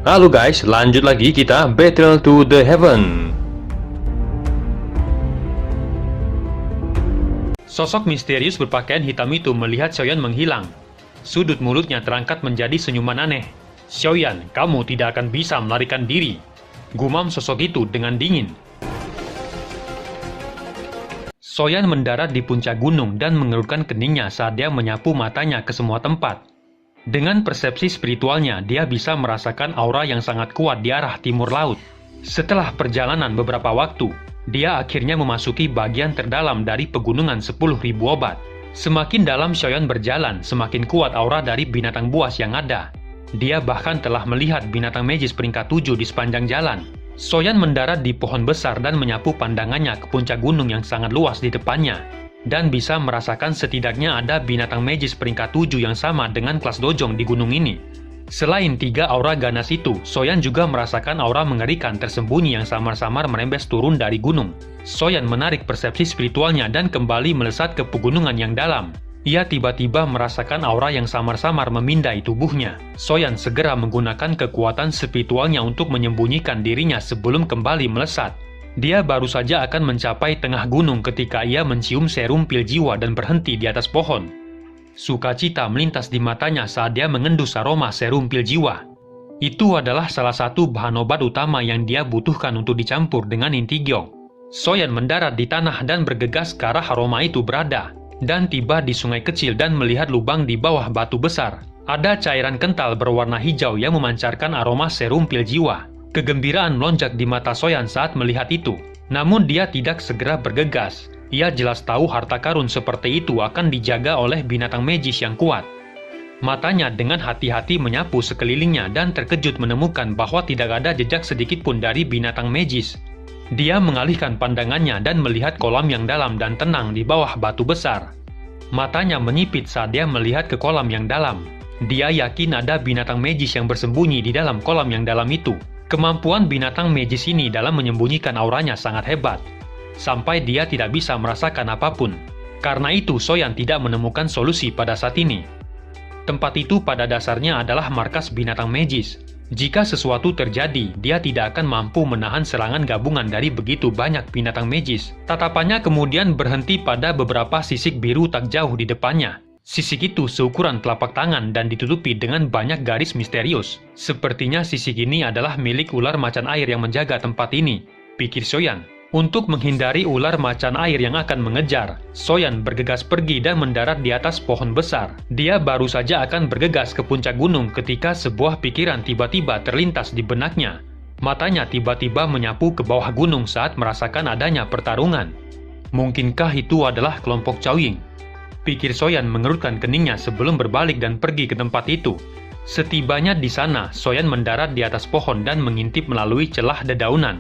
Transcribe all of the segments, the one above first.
Halo guys, lanjut lagi kita Battle to the Heaven. Sosok misterius berpakaian hitam itu melihat Xiaoyan menghilang. Sudut mulutnya terangkat menjadi senyuman aneh. "Xiaoyan, kamu tidak akan bisa melarikan diri," gumam sosok itu dengan dingin. Xiaoyan mendarat di puncak gunung dan mengerutkan keningnya saat dia menyapu matanya ke semua tempat. Dengan persepsi spiritualnya, dia bisa merasakan aura yang sangat kuat di arah timur laut. Setelah perjalanan beberapa waktu, dia akhirnya memasuki bagian terdalam dari pegunungan 10.000 obat. Semakin dalam Xiaoyan berjalan, semakin kuat aura dari binatang buas yang ada. Dia bahkan telah melihat binatang magis peringkat 7 di sepanjang jalan. Xiaoyan mendarat di pohon besar dan menyapu pandangannya ke puncak gunung yang sangat luas di depannya, dan bisa merasakan setidaknya ada binatang magis peringkat 7 yang sama dengan kelas dojong di gunung ini. Selain 3 aura ganas itu, Xiaoyan juga merasakan aura mengerikan tersembunyi yang samar-samar merembes turun dari gunung. Xiaoyan menarik persepsi spiritualnya dan kembali melesat ke pegunungan yang dalam. Ia tiba-tiba merasakan aura yang samar-samar memindai tubuhnya. Xiaoyan segera menggunakan kekuatan spiritualnya untuk menyembunyikan dirinya sebelum kembali melesat. Dia baru saja akan mencapai tengah gunung ketika ia mencium serum pil jiwa dan berhenti di atas pohon. Sukacita melintas di matanya saat dia mengendus aroma serum pil jiwa. Itu adalah salah satu bahan obat utama yang dia butuhkan untuk dicampur dengan intigyong. Xiaoyan mendarat di tanah dan bergegas ke arah aroma itu berada, dan tiba di sungai kecil dan melihat lubang di bawah batu besar. Ada cairan kental berwarna hijau yang memancarkan aroma serum pil jiwa. Kegembiraan melonjak di mata Xiaoyan saat melihat itu. Namun dia tidak segera bergegas. Ia jelas tahu harta karun seperti itu akan dijaga oleh binatang magis yang kuat. Matanya dengan hati-hati menyapu sekelilingnya dan terkejut menemukan bahwa tidak ada jejak sedikit pun dari binatang magis. Dia mengalihkan pandangannya dan melihat kolam yang dalam dan tenang di bawah batu besar. Matanya menyipit saat dia melihat ke kolam yang dalam. Dia yakin ada binatang magis yang bersembunyi di dalam kolam yang dalam itu. Kemampuan binatang magis ini dalam menyembunyikan auranya sangat hebat, sampai dia tidak bisa merasakan apapun. Karena itu, Xiaoyan tidak menemukan solusi pada saat ini. Tempat itu pada dasarnya adalah markas binatang magis. Jika sesuatu terjadi, dia tidak akan mampu menahan serangan gabungan dari begitu banyak binatang magis. Tatapannya kemudian berhenti pada beberapa sisik biru tak jauh di depannya. Sisik itu seukuran telapak tangan dan ditutupi dengan banyak garis misterius. Sepertinya sisik ini adalah milik ular macan air yang menjaga tempat ini, pikir Xiaoyan. Untuk menghindari ular macan air yang akan mengejar, Xiaoyan bergegas pergi dan mendarat di atas pohon besar. Dia baru saja akan bergegas ke puncak gunung ketika sebuah pikiran tiba-tiba terlintas di benaknya. Matanya tiba-tiba menyapu ke bawah gunung saat merasakan adanya pertarungan. Mungkinkah itu adalah kelompok Caoying? Pikir Xiaoyan mengerutkan keningnya sebelum berbalik dan pergi ke tempat itu. Setibanya di sana, Xiaoyan mendarat di atas pohon dan mengintip melalui celah dedaunan.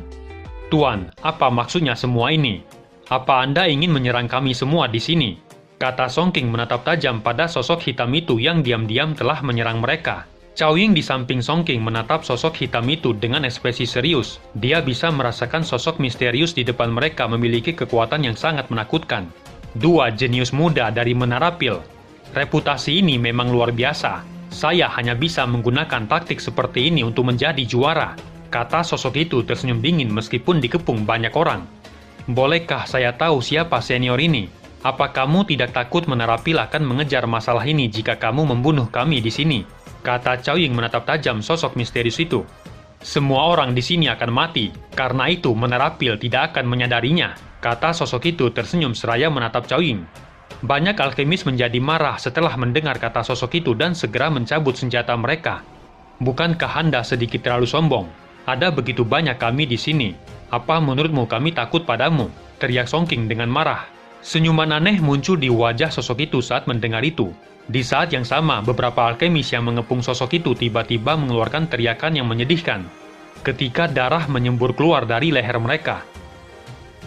"Tuan, apa maksudnya semua ini? Apa Anda ingin menyerang kami semua di sini?" kata Songking menatap tajam pada sosok hitam itu yang diam-diam telah menyerang mereka. Caoying di samping Songking menatap sosok hitam itu dengan ekspresi serius. Dia bisa merasakan sosok misterius di depan mereka memiliki kekuatan yang sangat menakutkan. 2 jenius muda dari Menara Pil. Reputasi ini memang luar biasa. Saya hanya bisa menggunakan taktik seperti ini untuk menjadi juara, kata sosok itu tersenyum dingin meskipun dikepung banyak orang. "Bolehkah saya tahu siapa senior ini? Apa kamu tidak takut Menara Pil akan mengejar masalah ini jika kamu membunuh kami di sini?" kata Caoying menatap tajam sosok misterius itu. "Semua orang di sini akan mati, karena itu Menara Pil tidak akan menyadarinya," kata sosok itu tersenyum seraya menatap Caoying. Banyak alkemis menjadi marah setelah mendengar kata sosok itu dan segera mencabut senjata mereka. "Bukankah Anda sedikit terlalu sombong? Ada begitu banyak kami di sini. Apa menurutmu kami takut padamu?" teriak Songking dengan marah. Senyuman aneh muncul di wajah sosok itu saat mendengar itu. Di saat yang sama, beberapa alkemis yang mengepung sosok itu tiba-tiba mengeluarkan teriakan yang menyedihkan ketika darah menyembur keluar dari leher mereka.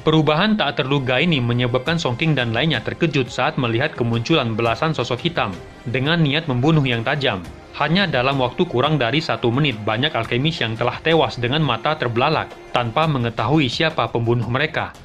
Perubahan tak terduga ini menyebabkan Songking dan lainnya terkejut saat melihat kemunculan belasan sosok hitam dengan niat membunuh yang tajam. Hanya dalam waktu kurang dari 1 menit, banyak alkemis yang telah tewas dengan mata terbelalak tanpa mengetahui siapa pembunuh mereka.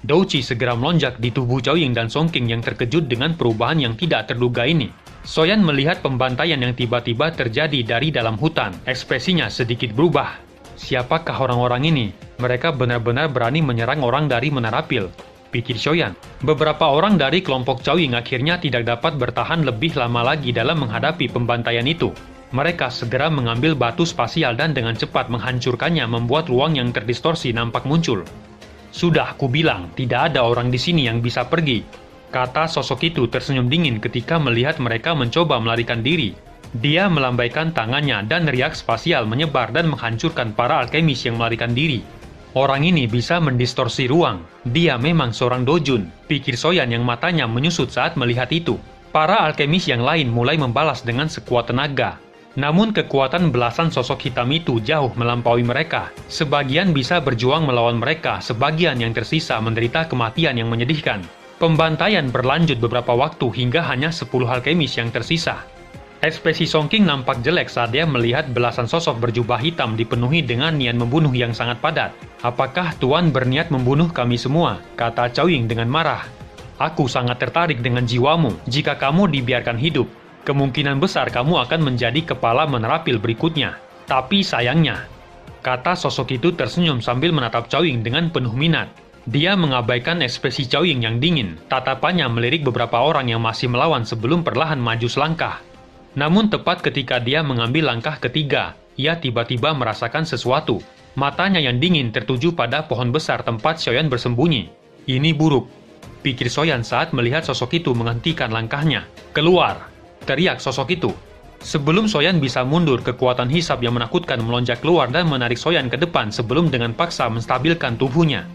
Douqi segera melonjak di tubuh Caoying dan Songking yang terkejut dengan perubahan yang tidak terduga ini. Soyan melihat pembantaian yang tiba-tiba terjadi dari dalam hutan. Ekspresinya sedikit berubah. Siapakah orang-orang ini? Mereka benar-benar berani menyerang orang dari Menara Pil, pikir Soyan. Beberapa orang dari kelompok Cao Ying akhirnya tidak dapat bertahan lebih lama lagi dalam menghadapi pembantaian itu. Mereka segera mengambil batu spasial dan dengan cepat menghancurkannya, membuat ruang yang terdistorsi nampak muncul. Sudah kubilang, tidak ada orang di sini yang bisa pergi, kata sosok itu tersenyum dingin ketika melihat mereka mencoba melarikan diri. Dia melambaikan tangannya dan riak spasial menyebar dan menghancurkan para alkemis yang melarikan diri. Orang ini bisa mendistorsi ruang. Dia memang seorang dojun, pikir Soyan yang matanya menyusut saat melihat itu. Para alkemis yang lain mulai membalas dengan sekuat tenaga. Namun kekuatan belasan sosok hitam itu jauh melampaui mereka. Sebagian bisa berjuang melawan mereka, sebagian yang tersisa menderita kematian yang menyedihkan. Pembantaian berlanjut beberapa waktu hingga hanya 10 alkemis yang tersisa. Ekspresi Song King nampak jelek saat dia melihat belasan sosok berjubah hitam dipenuhi dengan niat membunuh yang sangat padat. Apakah Tuan berniat membunuh kami semua? Kata Cao Ying dengan marah. Aku sangat tertarik dengan jiwamu. Jika kamu dibiarkan hidup, kemungkinan besar kamu akan menjadi kepala Menara Pil berikutnya. Tapi sayangnya, kata sosok itu tersenyum sambil menatap Cao Ying dengan penuh minat. Dia mengabaikan ekspresi Cao Ying yang dingin. Tatapannya melirik beberapa orang yang masih melawan sebelum perlahan maju selangkah. Namun tepat ketika dia mengambil langkah ketiga, ia tiba-tiba merasakan sesuatu. Matanya yang dingin tertuju pada pohon besar tempat Soyan bersembunyi. Ini buruk, pikir Soyan saat melihat sosok itu menghentikan langkahnya. Keluar, teriak sosok itu. Sebelum Soyan bisa mundur, kekuatan hisab yang menakutkan melonjak keluar dan menarik Soyan ke depan sebelum dengan paksa menstabilkan tubuhnya.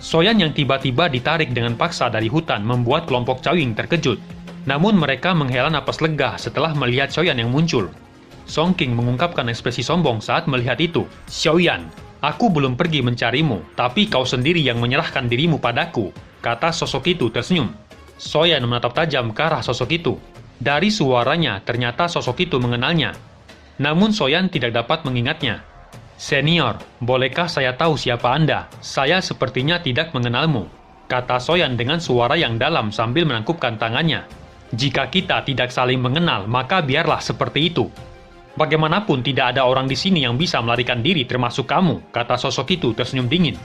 Soyan yang tiba-tiba ditarik dengan paksa dari hutan membuat kelompok Cao Ying terkejut. Namun mereka menghela napas lega setelah melihat Soyan yang muncul. Song King mengungkapkan ekspresi sombong saat melihat itu. Soyan, aku belum pergi mencarimu, tapi kau sendiri yang menyerahkan dirimu padaku, kata sosok itu tersenyum. Soyan menatap tajam ke arah sosok itu. Dari suaranya, ternyata sosok itu mengenalnya. Namun Soyan tidak dapat mengingatnya. Senior, bolehkah saya tahu siapa Anda? Saya sepertinya tidak mengenalmu, kata Soyan dengan suara yang dalam sambil menangkupkan tangannya. Jika kita tidak saling mengenal, maka biarlah seperti itu. Bagaimanapun tidak ada orang di sini yang bisa melarikan diri termasuk kamu, kata sosok itu tersenyum dingin.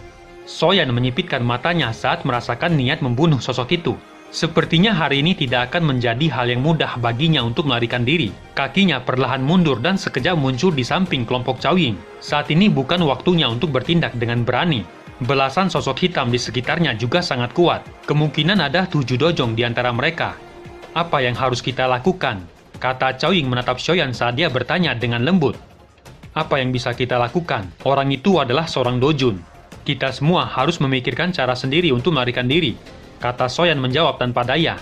Soyan menyipitkan matanya saat merasakan niat membunuh sosok itu. Sepertinya hari ini tidak akan menjadi hal yang mudah baginya untuk melarikan diri. Kakinya perlahan mundur dan sekejap muncul di samping kelompok Cao Ying. Saat ini bukan waktunya untuk bertindak dengan berani. Belasan sosok hitam di sekitarnya juga sangat kuat. Kemungkinan ada 7 dojong di antara mereka. Apa yang harus kita lakukan? Kata Cao Ying menatap Soyan saat dia bertanya dengan lembut. Apa yang bisa kita lakukan? Orang itu adalah seorang dojun. Kita semua harus memikirkan cara sendiri untuk melarikan diri, kata Soyan menjawab tanpa daya.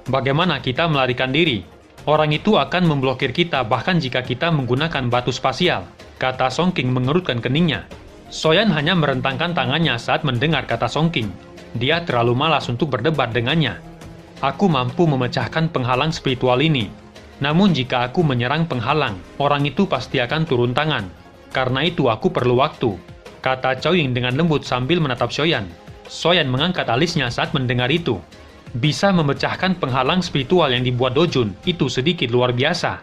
Bagaimana kita melarikan diri? Orang itu akan memblokir kita bahkan jika kita menggunakan batu spasial, kata Song King mengerutkan keningnya. Soyan hanya merentangkan tangannya saat mendengar kata Song King. Dia terlalu malas untuk berdebat dengannya. Aku mampu memecahkan penghalang spiritual ini. Namun jika aku menyerang penghalang, orang itu pasti akan turun tangan. Karena itu aku perlu waktu, kata Cao Ying dengan lembut sambil menatap Soyan. Soyan mengangkat alisnya saat mendengar itu. Bisa memecahkan penghalang spiritual yang dibuat dojun, itu sedikit luar biasa.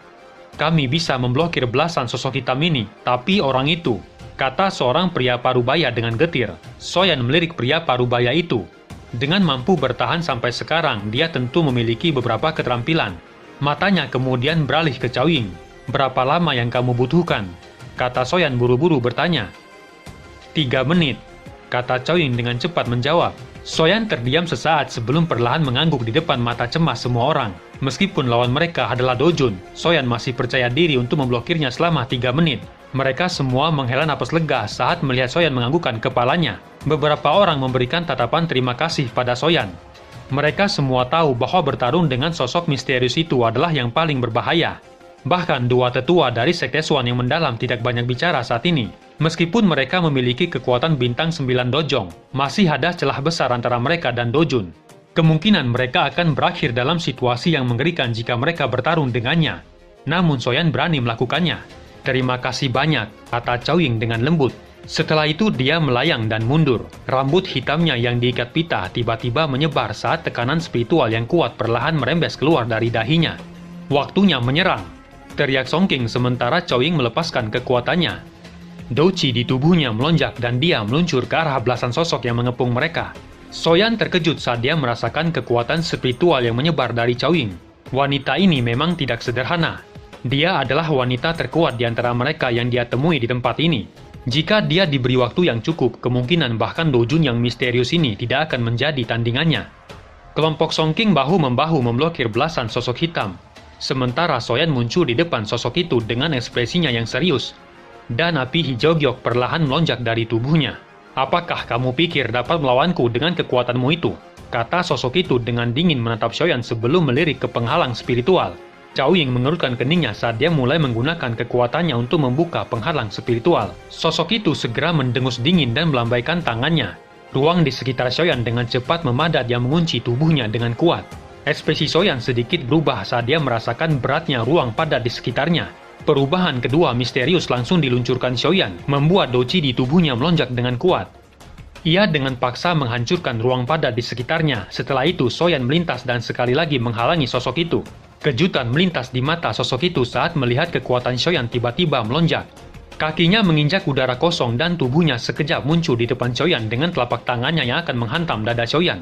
Kami bisa memblokir belasan sosok hitam ini, tapi orang itu, kata seorang pria parubaya dengan getir. Soyan melirik pria parubaya itu. Dengan mampu bertahan sampai sekarang, dia tentu memiliki beberapa keterampilan. Matanya kemudian beralih ke Cao Ying. Berapa lama yang kamu butuhkan? Kata Soyan buru-buru bertanya. 3 menit. Kata Cao Ying dengan cepat menjawab. Soyan terdiam sesaat sebelum perlahan mengangguk di depan mata cemas semua orang. Meskipun lawan mereka adalah dojun, Soyan masih percaya diri untuk memblokirnya selama 3 menit. Mereka semua menghela napas lega saat melihat Soyan menganggukkan kepalanya. Beberapa orang memberikan tatapan terima kasih pada Soyan. Mereka semua tahu bahwa bertarung dengan sosok misterius itu adalah yang paling berbahaya. Bahkan 2 tetua dari Sekte Swan yang mendalam tidak banyak bicara saat ini. Meskipun mereka memiliki kekuatan bintang 9 dojong, masih ada celah besar antara mereka dan dojun. Kemungkinan mereka akan berakhir dalam situasi yang mengerikan jika mereka bertarung dengannya. Namun Soyan berani melakukannya. Terima kasih banyak, kata Cao Ying dengan lembut. Setelah itu dia melayang dan mundur. Rambut hitamnya yang diikat pita tiba-tiba menyebar saat tekanan spiritual yang kuat perlahan merembes keluar dari dahinya. Waktunya menyerang, teriak Song King sementara Cao Ying melepaskan kekuatannya. Douqi di tubuhnya melonjak dan dia meluncur ke arah belasan sosok yang mengepung mereka. Soyan terkejut saat dia merasakan kekuatan spiritual yang menyebar dari Cao Ying. Wanita ini memang tidak sederhana. Dia adalah wanita terkuat di antara mereka yang dia temui di tempat ini. Jika dia diberi waktu yang cukup, kemungkinan bahkan Dojun yang misterius ini tidak akan menjadi tandingannya. Kelompok Song King bahu-membahu memblokir belasan sosok hitam. Sementara Soyan muncul di depan sosok itu dengan ekspresinya yang serius. Dan api hijau giok perlahan melonjak dari tubuhnya. "Apakah kamu pikir dapat melawanku dengan kekuatanmu itu?" kata sosok itu dengan dingin menatap Soyan sebelum melirik ke penghalang spiritual. Cao Ying mengerutkan keningnya saat dia mulai menggunakan kekuatannya untuk membuka penghalang spiritual. Sosok itu segera mendengus dingin dan melambaikan tangannya. Ruang di sekitar Soyan dengan cepat memadat yang mengunci tubuhnya dengan kuat. Ekspresi Soyan sedikit berubah saat dia merasakan beratnya ruang padat di sekitarnya. Perubahan kedua misterius langsung diluncurkan Soyan, membuat Douqi di tubuhnya melonjak dengan kuat. Ia dengan paksa menghancurkan ruang padat di sekitarnya. Setelah itu, Soyan melintas dan sekali lagi menghalangi sosok itu. Kejutan melintas di mata sosok itu saat melihat kekuatan Soyan tiba-tiba melonjak. Kakinya menginjak udara kosong dan tubuhnya sekejap muncul di depan Soyan dengan telapak tangannya yang akan menghantam dada Soyan.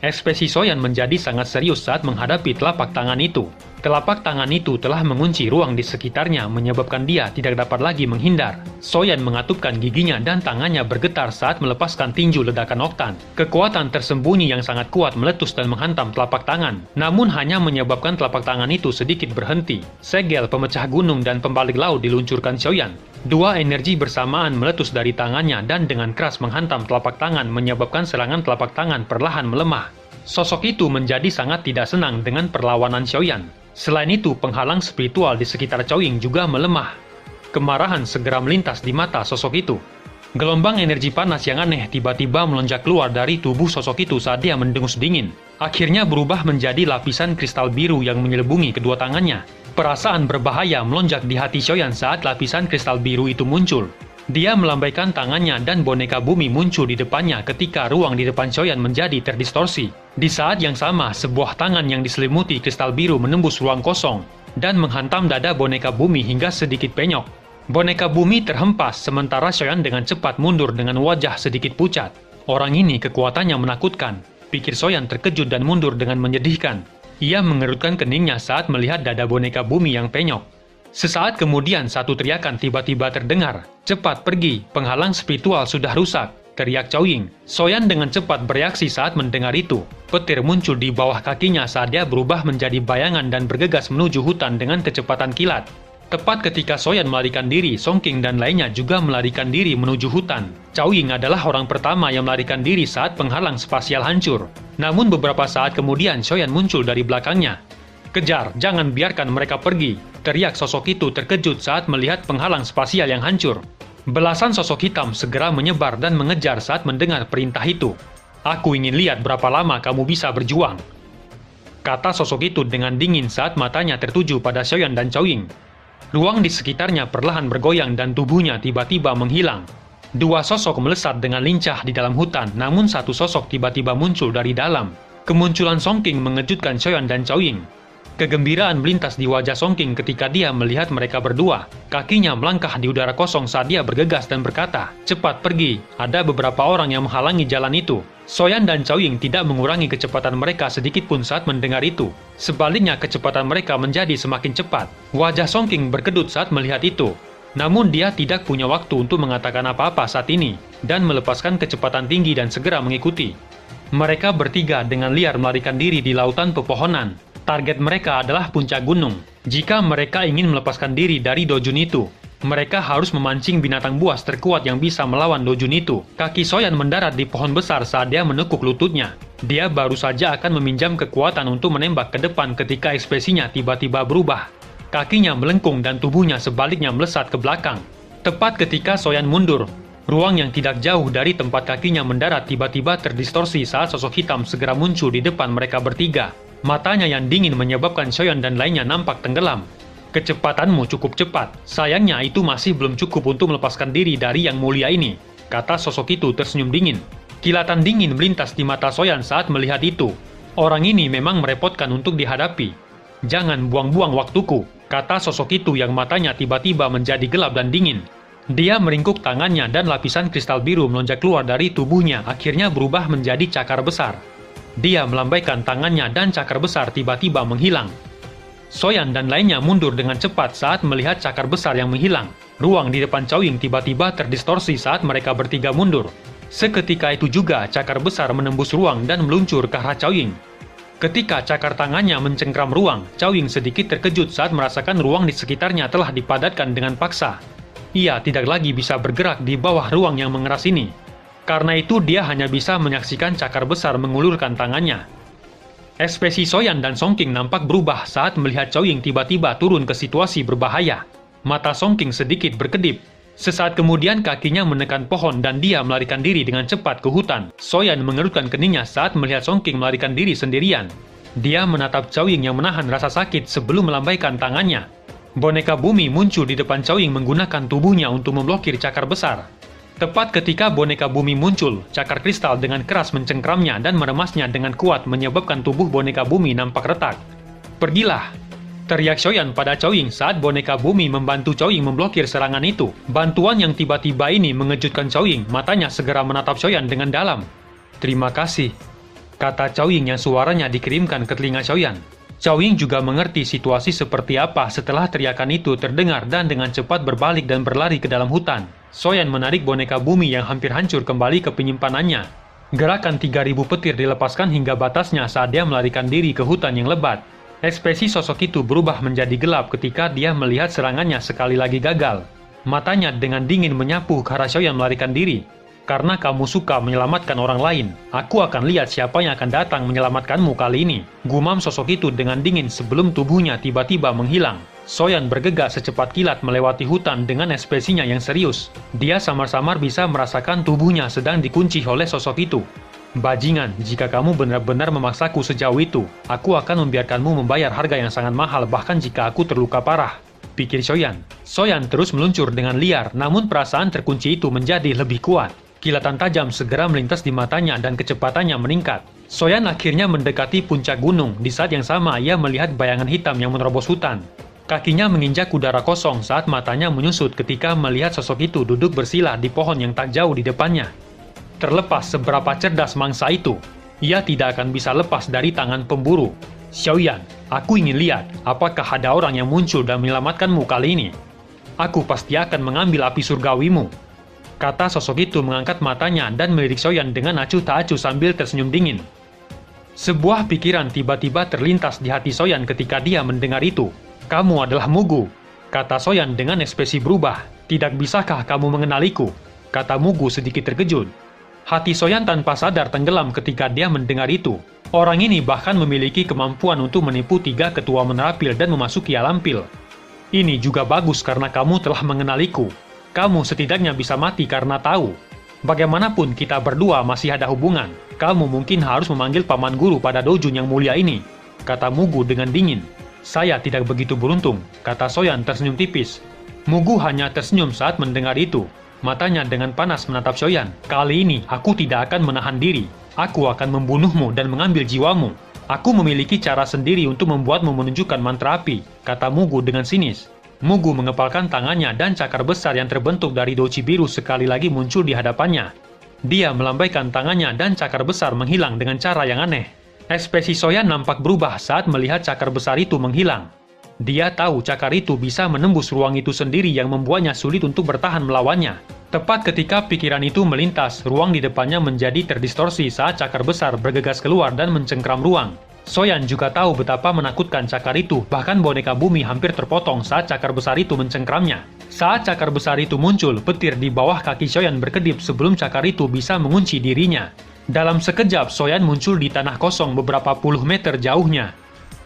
Ekspresi Soyan menjadi sangat serius saat menghadapi telapak tangan itu. Telapak tangan itu telah mengunci ruang di sekitarnya, menyebabkan dia tidak dapat lagi menghindar. Soyan mengatupkan giginya dan tangannya bergetar saat melepaskan tinju ledakan oktan. Kekuatan tersembunyi yang sangat kuat meletus dan menghantam telapak tangan, namun hanya menyebabkan telapak tangan itu sedikit berhenti. Segel pemecah gunung dan pembalik laut diluncurkan Soyan. Dua energi bersamaan meletus dari tangannya dan dengan keras menghantam telapak tangan, menyebabkan serangan telapak tangan perlahan melemah. Sosok itu menjadi sangat tidak senang dengan perlawanan Soyan. Selain itu, penghalang spiritual di sekitar Cao Ying juga melemah. Kemarahan segera melintas di mata sosok itu. Gelombang energi panas yang aneh tiba-tiba melonjak keluar dari tubuh sosok itu saat dia mendengus dingin. Akhirnya berubah menjadi lapisan kristal biru yang menyelubungi kedua tangannya. Perasaan berbahaya melonjak di hati Soyan saat lapisan kristal biru itu muncul. Dia melambaikan tangannya dan boneka bumi muncul di depannya ketika ruang di depan Soyan menjadi terdistorsi. Di saat yang sama, sebuah tangan yang diselimuti kristal biru menembus ruang kosong dan menghantam dada boneka bumi hingga sedikit penyok. Boneka bumi terhempas sementara Soyan dengan cepat mundur dengan wajah sedikit pucat. Orang ini kekuatannya menakutkan. Pikir Soyan terkejut dan mundur dengan menyedihkan. Ia mengerutkan keningnya saat melihat dada boneka bumi yang penyok. Sesaat kemudian satu teriakan tiba-tiba terdengar. "Cepat pergi, penghalang spiritual sudah rusak," teriak Cao Ying. Soyan dengan cepat bereaksi saat mendengar itu. Petir muncul di bawah kakinya saat dia berubah menjadi bayangan dan bergegas menuju hutan dengan kecepatan kilat. Tepat ketika Soyan melarikan diri, Song King dan lainnya juga melarikan diri menuju hutan. Cao Ying adalah orang pertama yang melarikan diri saat penghalang spasial hancur. Namun beberapa saat kemudian Soyan muncul dari belakangnya. "Kejar, jangan biarkan mereka pergi," teriak sosok itu terkejut saat melihat penghalang spasial yang hancur. Belasan sosok hitam segera menyebar dan mengejar saat mendengar perintah itu. "Aku ingin lihat berapa lama kamu bisa berjuang," kata sosok itu dengan dingin saat matanya tertuju pada Soyan dan Cao Ying. Ruang di sekitarnya perlahan bergoyang dan tubuhnya tiba-tiba menghilang. Dua sosok melesat dengan lincah di dalam hutan, namun satu sosok tiba-tiba muncul dari dalam. Kemunculan Song King mengejutkan Soyan dan Cao Ying. Kegembiraan melintas di wajah Song King ketika dia melihat mereka berdua. Kakinya melangkah di udara kosong saat dia bergegas dan berkata, "Cepat pergi, ada beberapa orang yang menghalangi jalan itu." Soyan dan Cao Ying tidak mengurangi kecepatan mereka sedikit pun saat mendengar itu. Sebaliknya, kecepatan mereka menjadi semakin cepat. Wajah Song King berkedut saat melihat itu. Namun dia tidak punya waktu untuk mengatakan apa-apa saat ini, dan melepaskan kecepatan tinggi dan segera mengikuti. Mereka bertiga dengan liar melarikan diri di lautan pepohonan. Target mereka adalah puncak gunung. Jika mereka ingin melepaskan diri dari Dojun itu, mereka harus memancing binatang buas terkuat yang bisa melawan Dojun itu. Kaki Soyan mendarat di pohon besar saat dia menekuk lututnya. Dia baru saja akan meminjam kekuatan untuk menembak ke depan ketika ekspresinya tiba-tiba berubah. Kakinya melengkung dan tubuhnya sebaliknya melesat ke belakang. Tepat ketika Soyan mundur, ruang yang tidak jauh dari tempat kakinya mendarat tiba-tiba terdistorsi saat sosok hitam segera muncul di depan mereka bertiga. Matanya yang dingin menyebabkan Soyan dan lainnya nampak tenggelam. "Kecepatanmu cukup cepat. Sayangnya itu masih belum cukup untuk melepaskan diri dari yang mulia ini," kata sosok itu tersenyum dingin. Kilatan dingin melintas di mata Soyan saat melihat itu. Orang ini memang merepotkan untuk dihadapi. "Jangan buang-buang waktuku," kata sosok itu yang matanya tiba-tiba menjadi gelap dan dingin. Dia meringkuk tangannya dan lapisan kristal biru melonjak keluar dari tubuhnya akhirnya berubah menjadi cakar besar. Dia melambaikan tangannya dan cakar besar tiba-tiba menghilang. Soyan dan lainnya mundur dengan cepat saat melihat cakar besar yang menghilang. Ruang di depan Cao Ying tiba-tiba terdistorsi saat mereka bertiga mundur. Seketika itu juga cakar besar menembus ruang dan meluncur ke arah Cao Ying. Ketika cakar tangannya mencengkram ruang, Cao Ying sedikit terkejut saat merasakan ruang di sekitarnya telah dipadatkan dengan paksa. Ia tidak lagi bisa bergerak di bawah ruang yang mengeras ini. Karena itu dia hanya bisa menyaksikan cakar besar mengulurkan tangannya. Ekspresi Soyan dan Song Qing nampak berubah saat melihat Cao Ying tiba-tiba turun ke situasi berbahaya. Mata Song Qing sedikit berkedip. Sesaat kemudian kakinya menekan pohon dan dia melarikan diri dengan cepat ke hutan. Soyan mengerutkan keningnya saat melihat Song Qing melarikan diri sendirian. Dia menatap Cao Ying yang menahan rasa sakit sebelum melambaikan tangannya. Boneka bumi muncul di depan Cao Ying menggunakan tubuhnya untuk memblokir cakar besar. Tepat ketika boneka bumi muncul, cakar kristal dengan keras mencengkramnya dan meremasnya dengan kuat menyebabkan tubuh boneka bumi nampak retak. "Pergilah!" teriak Soyan pada Cao Ying saat boneka bumi membantu Cao Ying memblokir serangan itu. Bantuan yang tiba-tiba ini mengejutkan Cao Ying, matanya segera menatap Soyan dengan dalam. "Terima kasih," kata Cao Ying yang suaranya dikirimkan ke telinga Soyan. Cao Ying juga mengerti situasi seperti apa setelah teriakan itu terdengar dan dengan cepat berbalik dan berlari ke dalam hutan. Soyan menarik boneka bumi yang hampir hancur kembali ke penyimpanannya. Gerakan 3000 petir dilepaskan hingga batasnya saat dia melarikan diri ke hutan yang lebat. Ekspresi sosok itu berubah menjadi gelap ketika dia melihat serangannya sekali lagi gagal. Matanya dengan dingin menyapu ke arah Soyan melarikan diri. "Karena kamu suka menyelamatkan orang lain, aku akan lihat siapa yang akan datang menyelamatkanmu kali ini," gumam sosok itu dengan dingin sebelum tubuhnya tiba-tiba menghilang. Soyan bergegas secepat kilat melewati hutan dengan ekspresinya yang serius. Dia samar-samar bisa merasakan tubuhnya sedang dikunci oleh sosok itu. "Bajingan, jika kamu benar-benar memaksaku sejauh itu, aku akan membiarkanmu membayar harga yang sangat mahal bahkan jika aku terluka parah," pikir Soyan. Soyan terus meluncur dengan liar, namun perasaan terkunci itu menjadi lebih kuat. Kilatan tajam segera melintas di matanya dan kecepatannya meningkat. Soyan akhirnya mendekati puncak gunung. Di saat yang sama, ia melihat bayangan hitam yang menerobos hutan. Kakinya menginjak udara kosong saat matanya menyusut ketika melihat sosok itu duduk bersila di pohon yang tak jauh di depannya. Terlepas seberapa cerdas mangsa itu, ia tidak akan bisa lepas dari tangan pemburu. "Xiaoyan, aku ingin lihat apakah ada orang yang muncul dan menyelamatkanmu kali ini. Aku pasti akan mengambil api surgawimu," kata sosok itu mengangkat matanya dan melirik Soyan dengan acuh tak acuh sambil tersenyum dingin. Sebuah pikiran tiba-tiba terlintas di hati Soyan ketika dia mendengar itu. "Kamu adalah Mugu," kata Soyan dengan ekspresi berubah. "Tidak bisakah kamu mengenaliku?" kata Mugu sedikit terkejut. Hati Soyan tanpa sadar tenggelam ketika dia mendengar itu. Orang ini bahkan memiliki kemampuan untuk menipu 3 ketua menerapil dan memasuki alam pil. "Ini juga bagus karena kamu telah mengenaliku. Kamu setidaknya bisa mati karena tahu. Bagaimanapun kita berdua masih ada hubungan. Kamu mungkin harus memanggil paman guru pada dojun yang mulia ini," kata Mugu dengan dingin. "Saya tidak begitu beruntung," kata Soyan tersenyum tipis. Mugu hanya tersenyum saat mendengar itu. Matanya dengan panas menatap Soyan. "Kali ini aku tidak akan menahan diri. Aku akan membunuhmu dan mengambil jiwamu. Aku memiliki cara sendiri untuk membuatmu menunjukkan mantra api," kata Mugu dengan sinis. Mugu mengepalkan tangannya dan cakar besar yang terbentuk dari doci biru sekali lagi muncul di hadapannya. Dia melambaikan tangannya dan cakar besar menghilang dengan cara yang aneh. Ekspresi Soyan nampak berubah saat melihat cakar besar itu menghilang. Dia tahu cakar itu bisa menembus ruang itu sendiri yang membuatnya sulit untuk bertahan melawannya. Tepat ketika pikiran itu melintas, ruang di depannya menjadi terdistorsi saat cakar besar bergegas keluar dan mencengkram ruang. Soyan juga tahu betapa menakutkan cakar itu, bahkan boneka bumi hampir terpotong saat cakar besar itu mencengkramnya. Saat cakar besar itu muncul, petir di bawah kaki Soyan berkedip sebelum cakar itu bisa mengunci dirinya. Dalam sekejap, Soyan muncul di tanah kosong beberapa puluh meter jauhnya.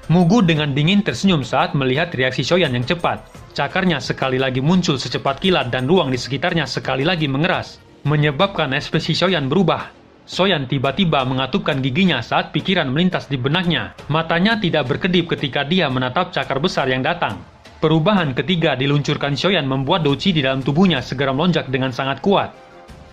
Mugu dengan dingin tersenyum saat melihat reaksi Soyan yang cepat. Cakarnya sekali lagi muncul secepat kilat dan ruang di sekitarnya sekali lagi mengeras, menyebabkan ekspresi Soyan berubah. Soyan tiba-tiba mengatupkan giginya saat pikiran melintas di benaknya. Matanya tidak berkedip ketika dia menatap cakar besar yang datang. Perubahan ketiga diluncurkan Soyan membuat doci di dalam tubuhnya segera melonjak dengan sangat kuat.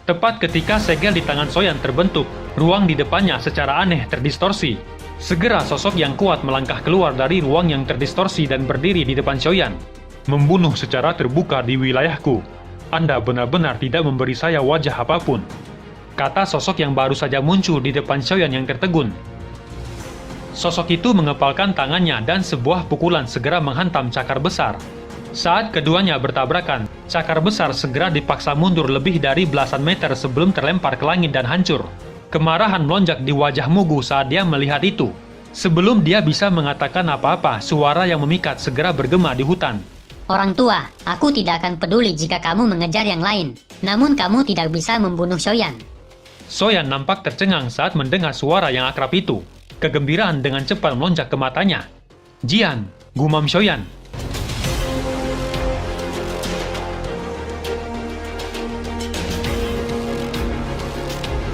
Tepat ketika segel di tangan Soyan terbentuk, ruang di depannya secara aneh terdistorsi. Segera sosok yang kuat melangkah keluar dari ruang yang terdistorsi dan berdiri di depan Xiaoyan. Membunuh secara terbuka di wilayahku. Anda benar-benar tidak memberi saya wajah apapun. Kata sosok yang baru saja muncul di depan Xiaoyan yang tertegun. Sosok itu mengepalkan tangannya dan sebuah pukulan segera menghantam cakar besar. Saat keduanya bertabrakan, cakar besar segera dipaksa mundur lebih dari belasan meter sebelum terlempar ke langit dan hancur. Kemarahan melonjak di wajah Mugu saat dia melihat itu. Sebelum dia bisa mengatakan apa-apa, suara yang memikat segera bergema di hutan. Orang tua, aku tidak akan peduli jika kamu mengejar yang lain. Namun kamu tidak bisa membunuh Xiaoyan. Xiaoyan nampak tercengang saat mendengar suara yang akrab itu. Kegembiraan dengan cepat melonjak ke matanya. Jian, gumam Xiaoyan.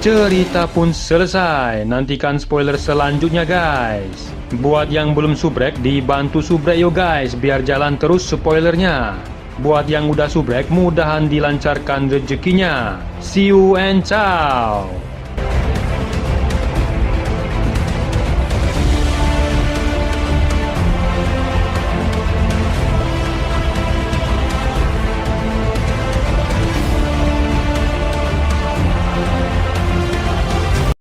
Cerita pun selesai. Nantikan spoiler selanjutnya guys. Buat yang belum subrek, dibantu subrek yo guys, biar jalan terus spoilernya. Buat yang udah subrek, mudahan dilancarkan rezekinya. See you and ciao.